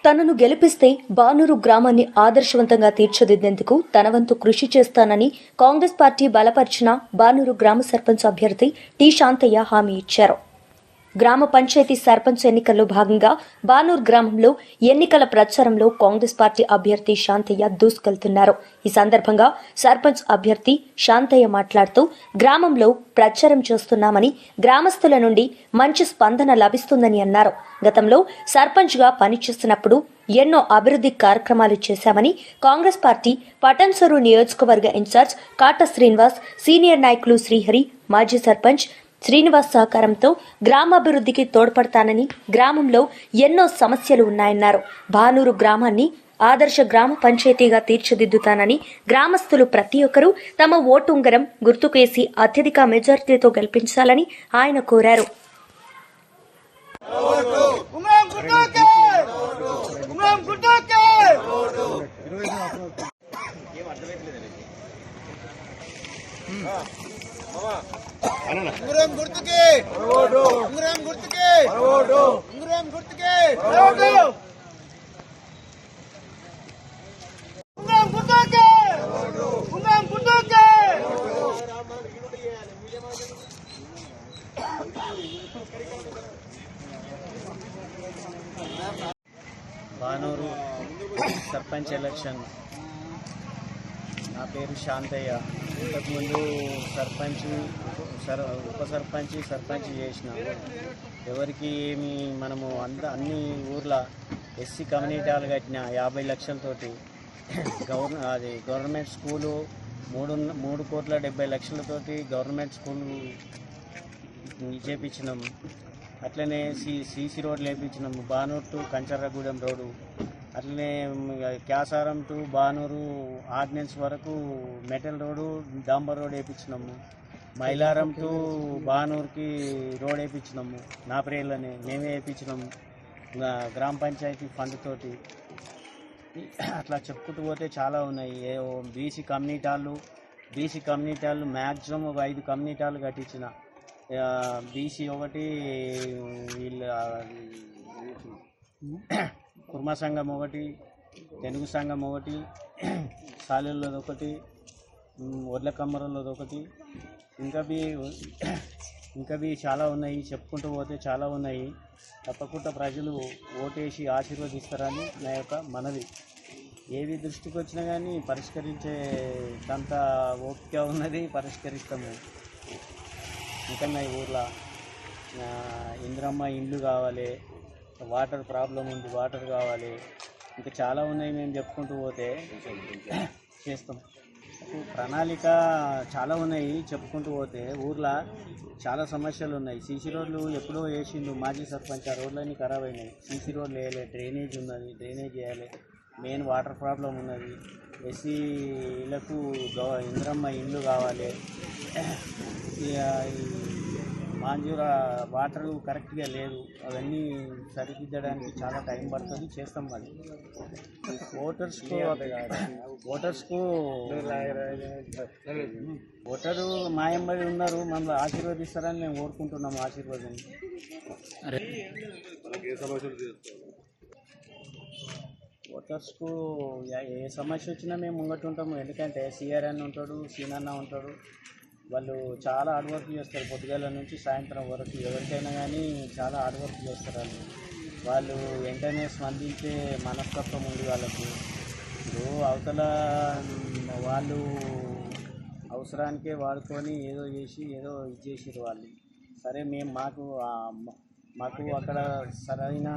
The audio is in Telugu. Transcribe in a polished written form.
తనను గెలిపిస్తే బానూరు గ్రామాన్ని ఆదర్శవంతంగా తీర్చిదిద్దేందుకు తన వంతు కృషి చేస్తానని కాంగ్రెస్ పార్టీ బలపరిచిన బానూరు గ్రామ సర్పంచ్ అభ్యర్థి టి శాంతయ్య హామీ ఇచ్చారు. గ్రామ పంచాయతీ సర్పంచ్ ఎన్నికల్లో భాగంగా బానూరు గ్రామంలో ఎన్నికల ప్రచారంలో కాంగ్రెస్ పార్టీ అభ్యర్థి శాంతయ్య దూసుకెళ్తున్నారు. ఈ సందర్భంగా సర్పంచ్ అభ్యర్థి శాంతయ్య మాట్లాడుతూ గ్రామంలో ప్రచారం చేస్తున్నామని, గ్రామస్తుల నుండి మంచి స్పందన లభిస్తుందని అన్నారు. గతంలో సర్పంచ్గా పనిచేస్తున్నప్పుడు ఎన్నో అభివృద్ధి కార్యక్రమాలు చేశామని, కాంగ్రెస్ పార్టీ పటన్సరు నియోజకవర్గ ఇన్ఛార్జ్ కాట శ్రీనివాస్, సీనియర్ నాయకులు శ్రీహరి, మాజీ సర్పంచ్ శ్రీనివాస్ సహకారంతో గ్రామాభివృద్ధికి తోడ్పడతానని, గ్రామంలో ఎన్నో సమస్యలు ఉన్నాయన్నారు. బానూరు గ్రామాన్ని ఆదర్శ గ్రామ పంచాయతీగా తీర్చిదిద్దుతానని, గ్రామస్తులు ప్రతి ఒక్కరూ తమ ఓటు ఉంగరం గుర్తుకేసి అత్యధిక మెజార్టీతో గెలిపించాలని ఆయన కోరారు. ఉంగరం గుర్తుకే ఉంగరం గుర్తుకే ఉంగరం గుర్తుకే ఉంగరం గుర్తుకే ఉంగరం గుర్తుకే బానూరు సర్పంచ్ ఎలక్షన్. నా పేరు శాంతయ్య. ఇంతకుముందు ఉప సర్పంచ్ చేసిన ఎవరికి ఏమి మనము అన్ని ఊర్ల ఎస్సీ కమ్యూనిటీ హాల్ కట్టిన 50 లక్షలతోటి గవర్నమెంట్ స్కూలు 3,70,00,000తోటి గవర్నమెంట్ స్కూలు చేపించినాము. అట్లనే సీసీ రోడ్లు వేయించినాము. బానూరు టు కంచర్రగూడెం రోడ్డు, అట్లనే క్యాసారం టు బానూరు ఆర్డినెన్స్ వరకు మెటల్ రోడ్డు, డాంబర్ రోడ్ వేయించినాము. మైలారం టు బానూరుకి రోడ్ వేయించినాము. నా ప్రేర్లనే మేమే వేయించినాము గ్రామ పంచాయతీ ఫండ్ తోటి. అట్లా చెప్పుకుంటూ పోతే చాలా ఉన్నాయి. బీసీ కమ్యూనిటీ హాళ్ళు మ్యాక్సిమం ఒక 5 కమ్యూనిటీ హాళ్ళు కట్టించిన. బీసీ ఒకటి, వీళ్ళ కుర్మ సంఘం ఒకటి, తెలుగు సంఘం ఒకటి, సాలెళ్ళది ఒకటి, వడ్ల కమ్మరలది ఒకటి, ఇంకా చాలా ఉన్నాయి. చెప్పుకుంటూ పోతే చాలా ఉన్నాయి. తప్పకుండా ప్రజలు ఓటేసి ఆశీర్వదిస్తారని నా యొక్క మనవి. ఏవి దృష్టికి వచ్చినా కానీ పరిష్కరించేంత ఓపిక ఉన్నది, పరిష్కరిస్తాము. ఇంకా ఈ ఊర్లో ఇందిరమ్మ ఇండ్లు కావాలి, వాటర్ ప్రాబ్లం ఉంది, వాటర్ కావాలి, ఇంకా చాలా ఉన్నాయి. మేము చెప్పుకుంటూ పోతే చేస్తాం. ప్రణాళిక చాలా ఉన్నాయి. చెప్పుకుంటూ పోతే ఊర్లో చాలా సమస్యలు ఉన్నాయి. సీసీ రోడ్లు ఎప్పుడో వేసిండు మాజీ సర్పంచ్, ఆ రోడ్లన్నీ ఖరాబ్ అయినాయి. సీసీ రోడ్లు వేయాలి, డ్రైనేజ్ ఉన్నది, డ్రైనేజ్ వేయాలి. మెయిన్ వాటర్ ప్రాబ్లం ఉన్నది. ఎస్సీలకు ఇందిరమ్మ ఇండ్లు కావాలి. మాంజూర వాటర్ కరెక్ట్గా లేదు, అవన్నీ సరిదిద్దడానికి చాలా టైం పడుతుంది. చేస్తాం. మరి ఓటరు మాయంబడి ఉన్నారు, మమ్మల్ని ఆశీర్వదిస్తారని మేము కోరుకుంటున్నాము. ఆశీర్వాదం. ఓటర్స్కు ఏ సమస్య వచ్చినా మేము ముంగటుంటాము. ఎందుకంటే సిఆర్ అన్న ఉంటాడు, సీనన్న ఉంటాడు. వాళ్ళు చాలా హార్డ్ వర్క్ చేస్తారు. పొద్దుగాల నుంచి సాయంత్రం వరకు ఎవరికైనా కానీ చాలా హార్డ్ వర్క్ చేస్తారు. వాళ్ళు వెంటనే స్పందించే మనస్తత్వం ఉంది వాళ్ళకు. ఇప్పుడు అవతల వాళ్ళు అవసరానికే వాడుకొని ఏదో ఇచ్చేసారు వాళ్ళు. సరే మేము మాకు అక్కడ సరైన